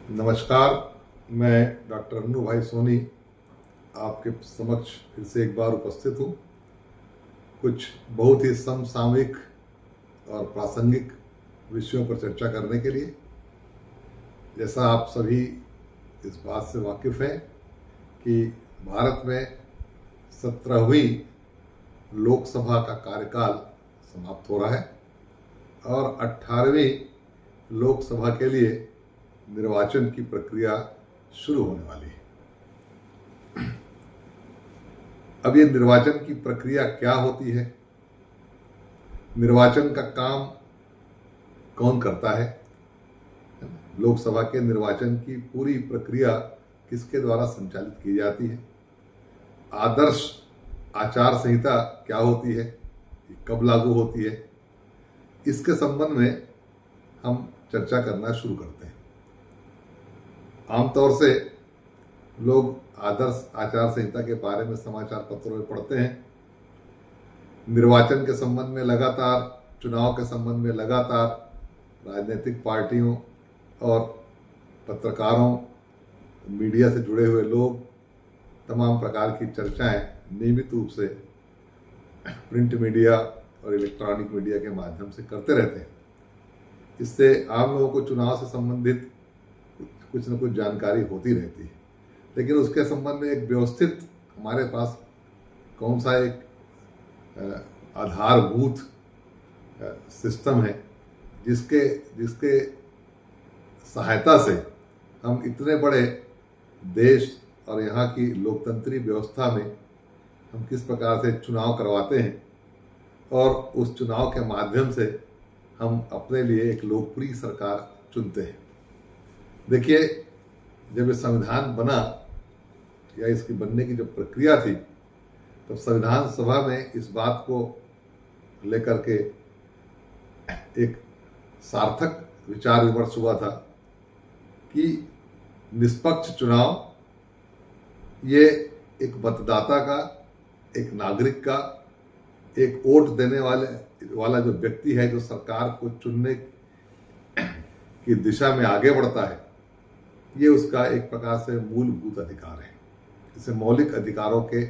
नमस्कार। मैं डॉक्टर अन्नू भाई सोनी आपके समक्ष फिर से एक बार उपस्थित हूँ कुछ बहुत ही समसामयिक और प्रासंगिक विषयों पर चर्चा करने के लिए। जैसा आप सभी इस बात से वाकिफ़ हैं कि भारत में 17वीं लोकसभा का कार्यकाल समाप्त हो रहा है और 18वीं लोकसभा के लिए निर्वाचन की प्रक्रिया शुरू होने वाली है। अब ये निर्वाचन की प्रक्रिया क्या होती है, निर्वाचन का काम कौन करता है, लोकसभा के निर्वाचन की पूरी प्रक्रिया किसके द्वारा संचालित की जाती है, आदर्श आचार संहिता क्या होती है, कब लागू होती है, इसके संबंध में हम चर्चा करना शुरू करते हैं। आमतौर से लोग आदर्श आचार संहिता के बारे में समाचार पत्रों में पढ़ते हैं। निर्वाचन के संबंध में लगातार, चुनाव के संबंध में लगातार राजनीतिक पार्टियों और पत्रकारों, मीडिया से जुड़े हुए लोग तमाम प्रकार की चर्चाएं नियमित रूप से प्रिंट मीडिया और इलेक्ट्रॉनिक मीडिया के माध्यम से करते रहते हैं। इससे आम लोगों को चुनाव से संबंधित कुछ न कुछ जानकारी होती रहती है, लेकिन उसके संबंध में एक व्यवस्थित हमारे पास कौन सा एक आधारभूत सिस्टम है जिसके सहायता से हम इतने बड़े देश और यहाँ की लोकतंत्री व्यवस्था में हम किस प्रकार से चुनाव करवाते हैं और उस चुनाव के माध्यम से हम अपने लिए एक लोकप्रिय सरकार चुनते हैं। देखिए, जब ये संविधान बना या इसकी बनने की जब प्रक्रिया थी, तब संविधान सभा में इस बात को लेकर के एक सार्थक विचार विमर्श हुआ था कि निष्पक्ष चुनाव ये एक मतदाता का, एक नागरिक का, एक वोट देने वाला जो व्यक्ति है, जो सरकार को चुनने की दिशा में आगे बढ़ता है, ये उसका एक प्रकार से मूलभूत अधिकार है। इसे मौलिक अधिकारों के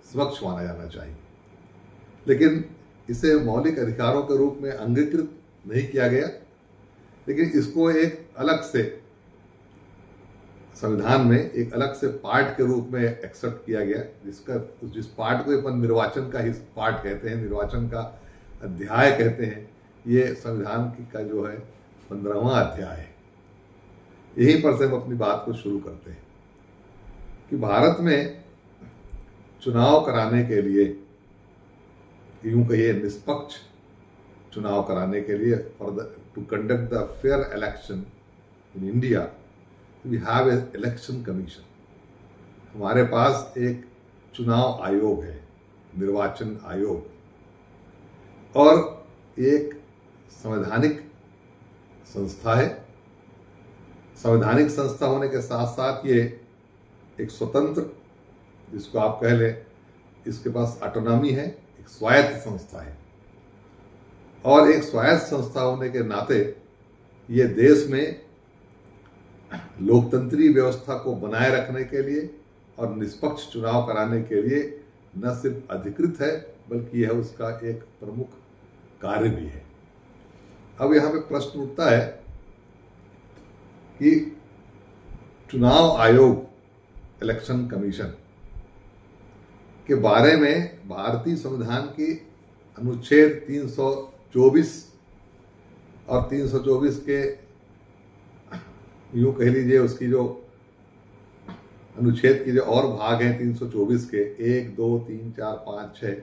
समक्ष माना जाना चाहिए, लेकिन इसे मौलिक अधिकारों के रूप में अंगीकृत नहीं किया गया, लेकिन इसको एक अलग से संविधान में एक अलग से पार्ट के रूप में एक्सेप्ट किया गया, जिस पार्ट को अपन निर्वाचन का ही पार्ट कहते हैं, निर्वाचन का अध्याय कहते हैं। ये संविधान का जो है 15वां अध्याय है। यहीं पर से हम अपनी बात को शुरू करते हैं कि भारत में चुनाव कराने के लिए, यूं कहिए निष्पक्ष चुनाव कराने के लिए, to conduct the fair election in India, we have a election commission. हमारे पास एक चुनाव आयोग है, निर्वाचन आयोग, और एक संवैधानिक संस्था है। संवैधानिक संस्था होने के साथ साथ ये एक स्वतंत्र, जिसको आप कह लें, इसके पास ऑटोनॉमी है, एक स्वायत्त संस्था है। और एक स्वायत्त संस्था होने के नाते ये देश में लोकतंत्री व्यवस्था को बनाए रखने के लिए और निष्पक्ष चुनाव कराने के लिए न सिर्फ अधिकृत है, बल्कि यह उसका एक प्रमुख कार्य भी है। अब यहाँ पे प्रश्न उठता है कि चुनाव आयोग, इलेक्शन कमीशन के बारे में भारतीय संविधान की अनुच्छेद 324 और 324 के, यूं कह लीजिए, उसकी जो अनुच्छेद के जो और भाग हैं 324 के 1, 2, 3, 4, 5, 6,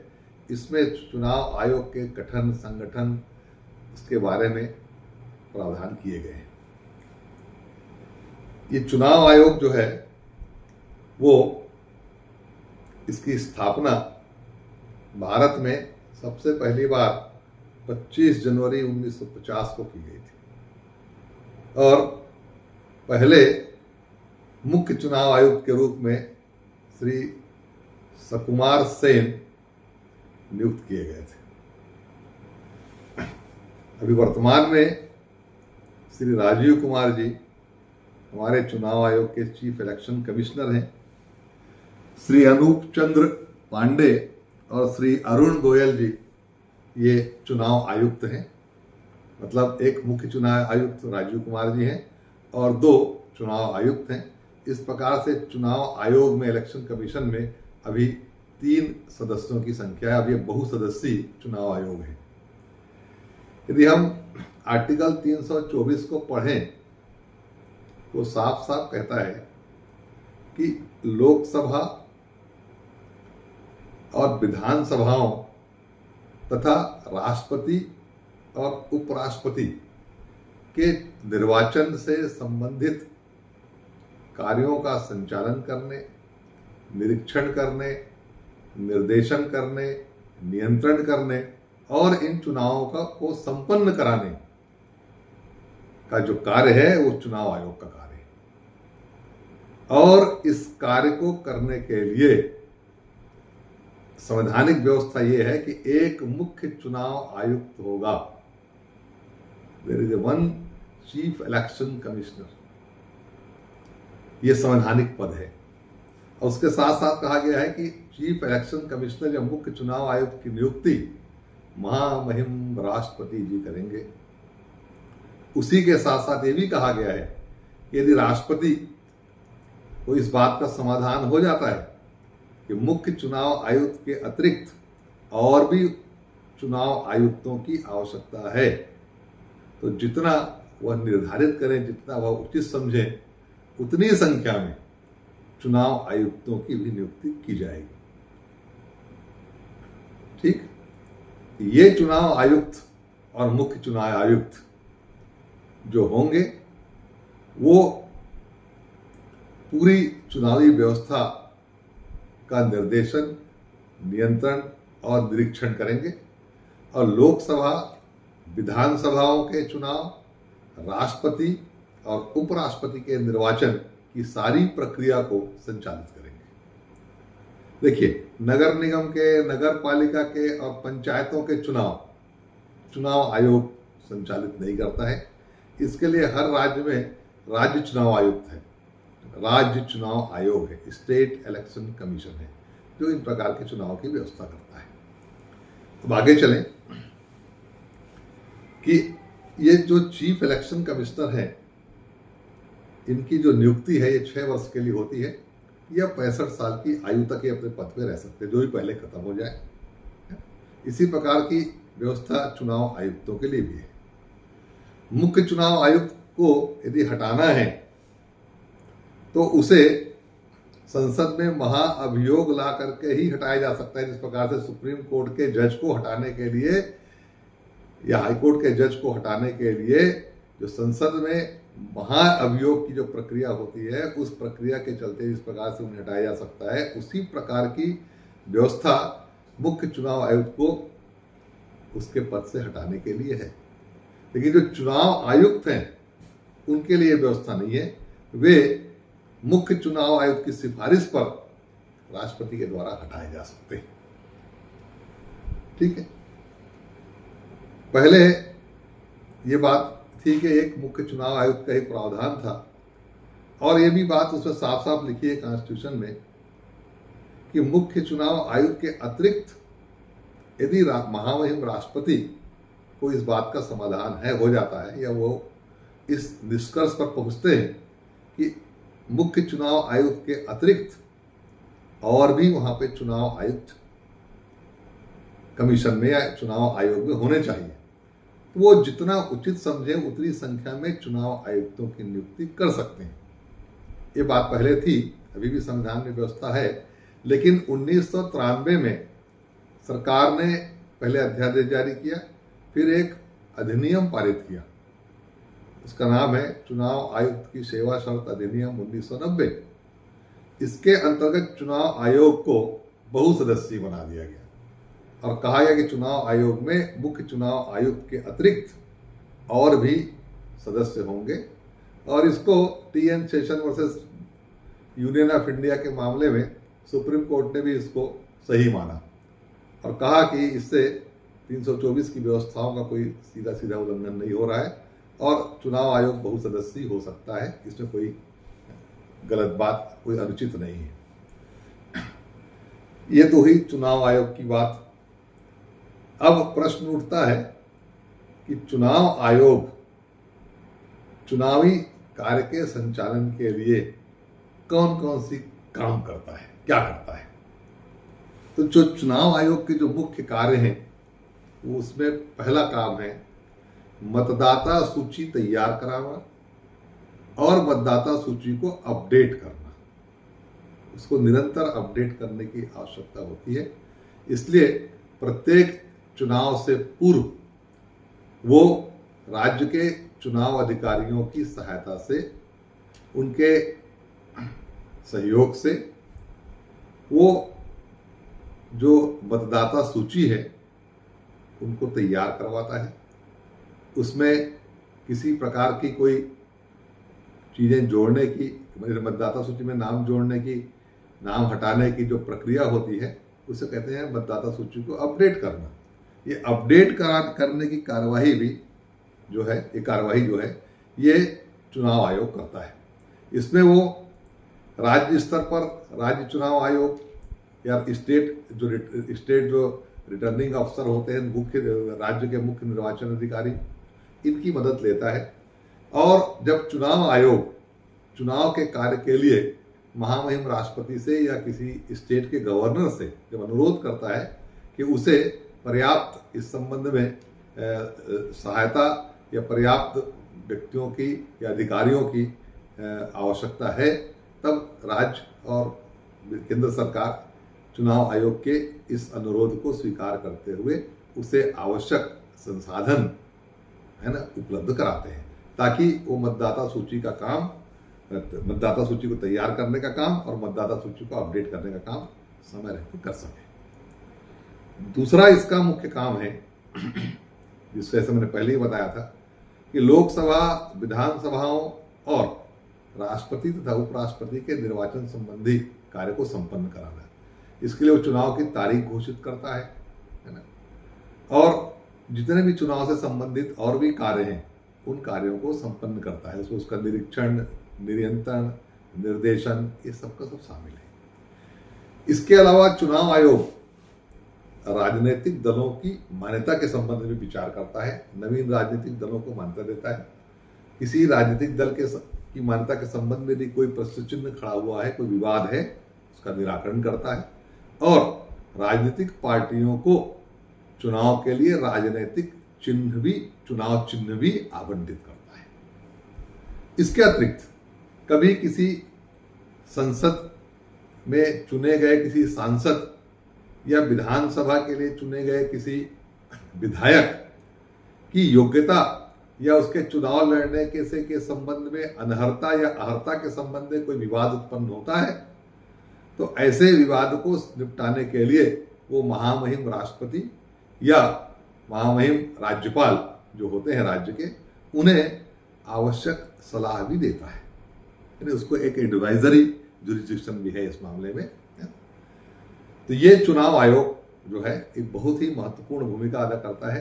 इसमें चुनाव आयोग के गठन, संगठन, उसके बारे में प्रावधान किए गए हैं। ये चुनाव आयोग जो है वो, इसकी स्थापना भारत में सबसे पहली बार 25 जनवरी 1950 को की गई थी और पहले मुख्य चुनाव आयुक्त के रूप में श्री सकुमार सेन नियुक्त किए गए थे। अभी वर्तमान में श्री राजीव कुमार जी हमारे चुनाव आयोग के चीफ इलेक्शन कमिश्नर हैं श्री अनूप चंद्र पांडे और श्री अरुण गोयल जी, ये चुनाव आयुक्त हैं। मतलब एक मुख्य चुनाव आयुक्त राजीव कुमार जी हैं और 2 चुनाव आयुक्त हैं। इस प्रकार से चुनाव आयोग में, इलेक्शन कमीशन में अभी 3 सदस्यों की संख्या है। अब ये बहुसदस्यीय चुनाव आयोग है। यदि हम आर्टिकल 324 को पढ़ें तो साफ साफ कहता है कि लोकसभा और विधानसभाओं तथा राष्ट्रपति और उपराष्ट्रपति के निर्वाचन से संबंधित कार्यों का संचालन करने, निरीक्षण करने, निर्देशन करने, नियंत्रण करने और इन चुनावों को संपन्न कराने का जो कार्य है वो चुनाव आयोग का कार्य है। और इस कार्य को करने के लिए संवैधानिक व्यवस्था ये है कि एक मुख्य चुनाव आयुक्त होगा। There is one chief election commissioner, ये संवैधानिक पद है। और उसके साथ साथ कहा गया है कि चीफ इलेक्शन कमिश्नर या मुख्य चुनाव आयुक्त की नियुक्ति महामहिम राष्ट्रपति जी करेंगे। उसी के साथ साथ ये भी कहा गया है कि यदि राष्ट्रपति को इस बात का समाधान हो जाता है कि मुख्य चुनाव आयुक्त के अतिरिक्त और भी चुनाव आयुक्तों की आवश्यकता है, तो जितना वह निर्धारित करें, जितना वह उचित समझें, उतनी संख्या में चुनाव आयुक्तों की भी नियुक्ति की जाएगी। ठीक, ये चुनाव आयुक्त और मुख्य चुनाव आयुक्त जो होंगे वो पूरी चुनावी व्यवस्था का निर्देशन, नियंत्रण और निरीक्षण करेंगे और लोकसभा, विधानसभाओं के चुनाव, राष्ट्रपति और उपराष्ट्रपति के निर्वाचन की सारी प्रक्रिया को संचालित करेंगे। देखिए, नगर निगम के, नगर पालिका के और पंचायतों के चुनाव आयोग संचालित नहीं करता है। इसके लिए हर राज्य में राज्य चुनाव आयुक्त है, राज्य चुनाव आयोग है, स्टेट इलेक्शन कमीशन है, जो इन प्रकार के चुनाव की व्यवस्था करता है। अब आगे चलें कि ये जो चीफ इलेक्शन कमिश्नर है, इनकी जो नियुक्ति है ये 6 वर्ष के लिए होती है या 65 साल की आयु तक ये अपने पद पे रह सकते हैं, जो भी पहले खत्म हो जाए। इसी प्रकार की व्यवस्था चुनाव आयुक्तों के लिए भी है। मुख्य चुनाव आयुक्त को यदि हटाना है तो उसे संसद में महाअभियोग ला करके ही हटाया जा सकता है। जिस प्रकार से सुप्रीम कोर्ट के जज को हटाने के लिए या हाईकोर्ट के जज को हटाने के लिए जो संसद में महाअभियोग की जो प्रक्रिया होती है, उस प्रक्रिया के चलते जिस प्रकार से उन्हें हटाया जा सकता है, उसी प्रकार की व्यवस्था मुख्य चुनाव आयुक्त को उसके पद से हटाने के लिए है। लेकिन जो चुनाव आयुक्त हैं उनके लिए व्यवस्था नहीं है। वे मुख्य चुनाव आयुक्त की सिफारिश पर राष्ट्रपति के द्वारा हटाए जा सकते हैं। ठीक है, पहले ये बात थी कि एक मुख्य चुनाव आयुक्त का ही प्रावधान था और ये भी बात उसमें साफ साफ लिखी है कॉन्स्टिट्यूशन में कि मुख्य चुनाव आयुक्त के अतिरिक्त यदि महामहिम राष्ट्रपति को इस बात का समाधान हो जाता है या वो इस निष्कर्ष पर पहुंचते हैं कि मुख्य चुनाव आयुक्त के अतिरिक्त और भी वहां पे चुनाव आयुक्त कमीशन में या चुनाव आयोग में होने चाहिए, तो वो जितना उचित समझे उतनी संख्या में चुनाव आयुक्तों की नियुक्ति कर सकते हैं। ये बात पहले थी, अभी भी संविधान में व्यवस्था है, लेकिन 1993 में सरकार ने पहले अध्यादेश जारी किया, फिर एक अधिनियम पारित किया। उसका नाम है चुनाव आयुक्त की सेवा शर्त अधिनियम 1990। इसके अंतर्गत चुनाव आयोग को बहुसदस्यीय बना दिया गया और कहा गया कि चुनाव आयोग में मुख्य चुनाव आयुक्त के अतिरिक्त और भी सदस्य होंगे और इसको TN. Seshan versus union of India के मामले में सुप्रीम कोर्ट ने भी इसको सही माना और कहा कि इससे 324 की व्यवस्थाओं का कोई सीधा सीधा उल्लंघन नहीं हो रहा है और चुनाव आयोग बहुसदस्यीय हो सकता है, इसमें कोई गलत बात, कोई अनुचित नहीं है। ये तो हुई चुनाव आयोग की बात। अब प्रश्न उठता है कि चुनाव आयोग चुनावी कार्य के संचालन के लिए कौन कौन सी काम करता है, क्या करता है। तो जो चुनाव आयोग के जो मुख्य कार्य हैं, वो उसमें पहला काम है मतदाता सूची तैयार कराना और मतदाता सूची को अपडेट करना। उसको निरंतर अपडेट करने की आवश्यकता होती है। इसलिए प्रत्येक चुनाव से पूर्व वो राज्य के चुनाव अधिकारियों की सहायता से, उनके सहयोग से वो जो मतदाता सूची है उनको तैयार करवाता है। उसमें किसी प्रकार की कोई चीज़ें जोड़ने की, मतदाता सूची में नाम जोड़ने की, नाम हटाने की जो प्रक्रिया होती है उसे कहते हैं मतदाता सूची को अपडेट करना। ये अपडेट करने की कार्यवाही भी जो है, ये चुनाव आयोग करता है। इसमें वो राज्य स्तर पर राज्य चुनाव आयोग या स्टेट जो रिटर्निंग अफसर होते हैं, राज्य के मुख्य निर्वाचन अधिकारी, इनकी मदद लेता है। और जब चुनाव आयोग चुनाव के कार्य के लिए महामहिम राष्ट्रपति से या किसी स्टेट के गवर्नर से जब अनुरोध करता है कि उसे पर्याप्त इस संबंध में सहायता या पर्याप्त व्यक्तियों की या अधिकारियों की आवश्यकता है, तब राज्य और केंद्र सरकार चुनाव आयोग के इस अनुरोध को स्वीकार करते हुए उसे आवश्यक संसाधन है ना उपलब्ध कराते हैं, ताकि वो मतदाता सूची का काम, मतदाता सूची को तैयार करने का काम और मतदाता सूची को अपडेट करने का काम समय रहते कर सके। दूसरा इसका मुख्य काम है, जिसको ऐसे मैंने पहले ही बताया था, कि लोकसभा, विधानसभाओं और राष्ट्रपति तथा उपराष्ट्रपति के निर्वाचन संबंधी कार्य को संपन्न कराना। इसके लिए वो चुनाव की तारीख घोषित करता है ना, और जितने भी चुनाव से संबंधित और भी कार्य हैं उन कार्यों को संपन्न करता है। उसका निरीक्षण, नियंत्रण, निर्देशन, ये सबका सब शामिल है। इसके अलावा चुनाव आयोग राजनीतिक दलों की मान्यता के संबंध में विचार करता है। नवीन राजनीतिक दलों को मान्यता देता है। किसी राजनीतिक दल की मान्यता के संबंध में यदि कोई प्रश्न चिन्ह खड़ा हुआ है, कोई विवाद है, उसका निराकरण करता है। और राजनीतिक पार्टियों को चुनाव के लिए राजनीतिक चुनाव चिन्ह भी आवंटित करता है। इसके अतिरिक्त कभी किसी संसद में चुने गए किसी सांसद या विधानसभा के लिए चुने गए किसी विधायक की योग्यता या उसके चुनाव लड़ने के संबंध में अनर्हता या अर्हता के संबंध में कोई विवाद उत्पन्न होता है, तो ऐसे विवाद को निपटाने के लिए वो महामहिम राष्ट्रपति या महामहिम राज्यपाल जो होते हैं राज्य के, उन्हें आवश्यक सलाह भी देता है। यानी उसको एक एडवाइजरी जुरिस्डिक्शन भी है इस मामले में। तो ये चुनाव आयोग जो है एक बहुत ही महत्वपूर्ण भूमिका अदा करता है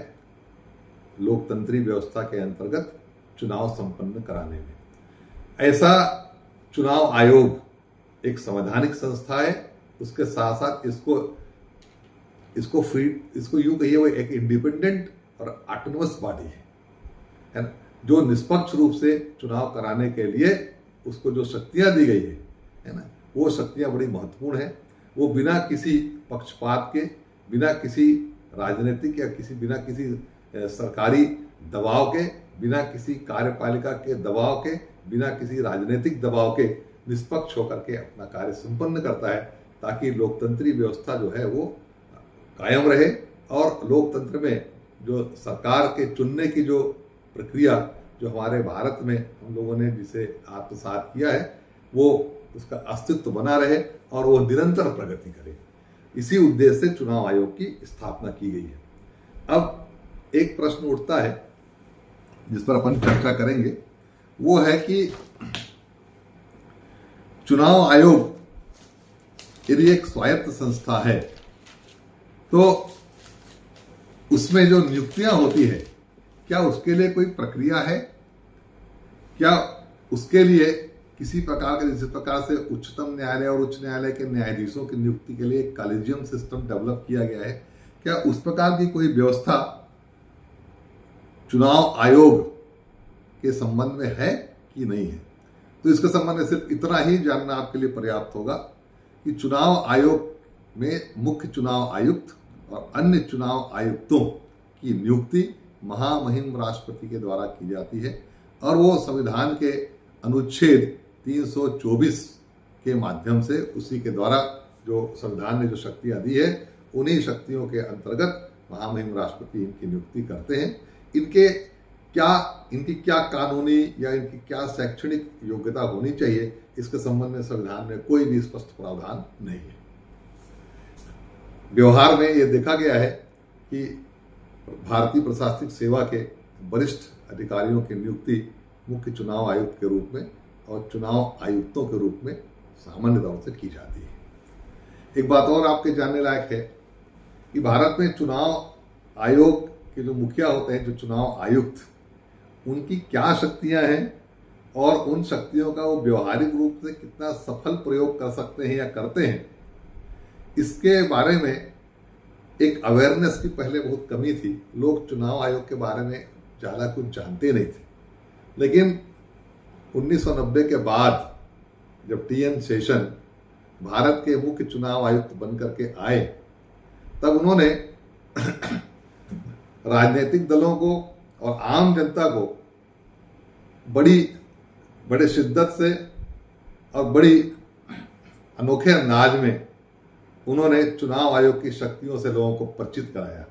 लोकतंत्री व्यवस्था के अंतर्गत चुनाव संपन्न कराने में। ऐसा चुनाव आयोग एक संवैधानिक संस्था है। उसके साथ साथ इसको यूं कहिए वो एक इंडिपेंडेंट और ऑटोनमस बॉडी है ना, जो निष्पक्ष रूप से चुनाव कराने के लिए उसको जो शक्तियां दी गई है ना, वो शक्तियां बड़ी महत्वपूर्ण है। वो बिना किसी पक्षपात के, बिना किसी राजनीतिक या बिना किसी सरकारी दबाव के, बिना किसी कार्यपालिका के दबाव के, बिना किसी राजनीतिक दबाव के निष्पक्ष होकर के अपना कार्य संपन्न करता है, ताकि लोकतंत्री व्यवस्था जो है वो कायम रहे और लोकतंत्र में जो सरकार के चुनने की जो प्रक्रिया जो हमारे भारत में हम लोगों ने जिसे आत्मसात किया है, वो उसका अस्तित्व बना रहे और वो निरंतर प्रगति करे। इसी उद्देश्य से चुनाव आयोग की स्थापना की गई है। अब एक प्रश्न उठता है जिस पर अपन चर्चा करेंगे, वो है कि चुनाव आयोग यदि एक स्वायत्त संस्था है तो उसमें जो नियुक्तियां होती है, क्या उसके लिए कोई प्रक्रिया है क्या उसके लिए किसी प्रकार के, जिस प्रकार से उच्चतम न्यायालय और उच्च न्यायालय के न्यायाधीशों की नियुक्ति के लिए एक कॉलेजियम सिस्टम डेवलप किया गया है, क्या उस प्रकार की कोई व्यवस्था चुनाव आयोग के संबंध में है कि नहीं है? तो इसके संबंध में सिर्फ इतना ही जानना आपके लिए पर्याप्त होगा कि चुनाव आयोग में मुख्य चुनाव आयुक्त और अन्य चुनाव आयुक्तों की नियुक्ति महामहिम राष्ट्रपति के द्वारा की जाती है और वो संविधान के अनुच्छेद 324 के माध्यम से, उसी के द्वारा जो संविधान ने जो शक्तियां दी है, उन्हीं शक्तियों के अंतर्गत महामहिम राष्ट्रपति इनकी नियुक्ति करते हैं। इनकी क्या कानूनी या इनकी क्या शैक्षणिक योग्यता होनी चाहिए, इसके संबंध में संविधान में कोई भी स्पष्ट प्रावधान नहीं है। व्यवहार में यह देखा गया है कि भारतीय प्रशासनिक सेवा के वरिष्ठ अधिकारियों की नियुक्ति मुख्य चुनाव आयुक्त के रूप में और चुनाव आयुक्तों के रूप में सामान्य तौर से की जाती है। एक बात और आपके जानने लायक है कि भारत में चुनाव आयोग के जो मुखिया होते हैं, जो चुनाव आयुक्त, उनकी क्या शक्तियां हैं और उन शक्तियों का वो व्यवहारिक रूप से कितना सफल प्रयोग कर सकते हैं या करते हैं, इसके बारे में एक अवेयरनेस की पहले बहुत कमी थी। लोग चुनाव आयोग के बारे में ज़्यादा कुछ जानते नहीं थे। लेकिन 1990 के बाद जब टी.एन. शेषन भारत के मुख्य चुनाव आयुक्त बनकर के आए, तब उन्होंने राजनीतिक दलों को और आम जनता को बड़े शिद्दत से और बड़ी अनोखे अंदाज में उन्होंने चुनाव आयोग की शक्तियों से लोगों को परिचित कराया।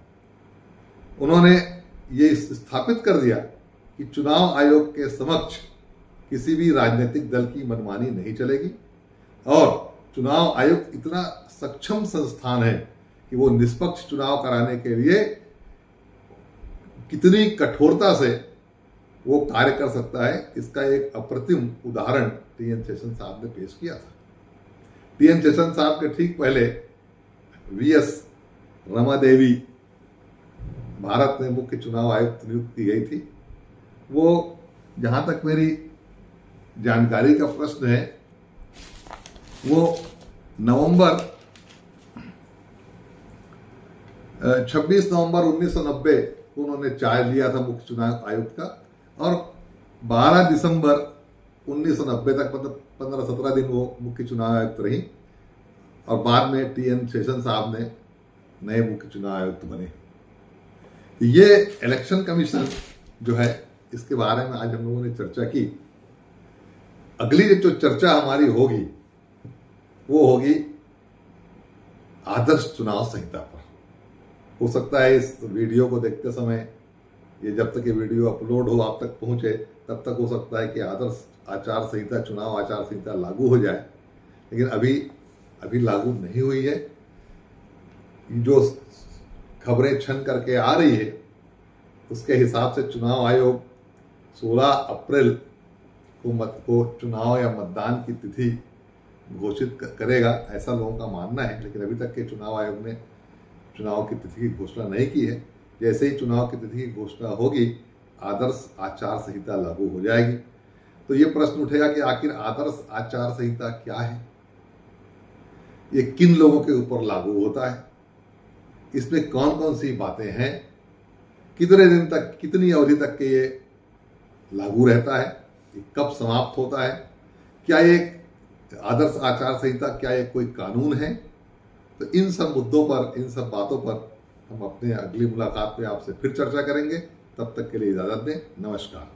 उन्होंने ये स्थापित कर दिया कि चुनाव आयोग के समक्ष किसी भी राजनीतिक दल की मनमानी नहीं चलेगी और चुनाव आयोग इतना सक्षम संस्थान है कि वो निष्पक्ष चुनाव कराने के लिए कितनी कठोरता से वो कार्य कर सकता है, इसका एक अप्रतिम उदाहरण टी.एन. शेषन साहब ने पेश किया था। टी.एन. शेषन साहब के ठीक पहले वी.एस. रमादेवी भारत में मुख्य चुनाव आयुक्त नियुक्त की गई थी। वो, जहां तक मेरी जानकारी का प्रश्न है, वो 26 नवंबर 1990 को उन्होंने चार्ज लिया था मुख्य चुनाव आयुक्त का और 12 दिसंबर 1990 तक, मतलब 15-17 दिन वो मुख्य चुनाव आयुक्त रही और बाद में टी.एन. शेषन साहब ने नए मुख्य चुनाव आयुक्त बने। ये इलेक्शन कमीशन जो है, इसके बारे में आज हम लोगों ने चर्चा की। अगली जो चर्चा हमारी होगी वो होगी आदर्श चुनाव संहिता पर। हो सकता है इस वीडियो को देखते समय, ये जब तक ये वीडियो अपलोड हो, आप तक पहुंचे, तब तक हो सकता है कि आदर्श आचार संहिता, चुनाव आचार संहिता लागू हो जाए, लेकिन अभी लागू नहीं हुई है। जो खबरें छन करके आ रही है उसके हिसाब से चुनाव आयोग 16 अप्रैल को चुनाव या मतदान की तिथि घोषित करेगा, ऐसा लोगों का मानना है। लेकिन अभी तक के चुनाव आयोग ने चुनाव की तिथि की घोषणा नहीं की है। जैसे ही चुनाव की तिथि की घोषणा होगी, आदर्श आचार संहिता लागू हो जाएगी। तो ये प्रश्न उठेगा कि आखिर आदर्श आचार संहिता क्या है, ये किन लोगों के ऊपर लागू होता है, इसमें कौन कौन सी बातें हैं, कितने दिन तक, कितनी अवधि तक के ये लागू रहता है, ये कब समाप्त होता है, क्या ये आदर्श आचार संहिता क्या ये कोई कानून है। तो इन सब मुद्दों पर, इन सब बातों पर हम अपने अगली मुलाकात में आपसे फिर चर्चा करेंगे। तब तक के लिए इजाजत दें। नमस्कार।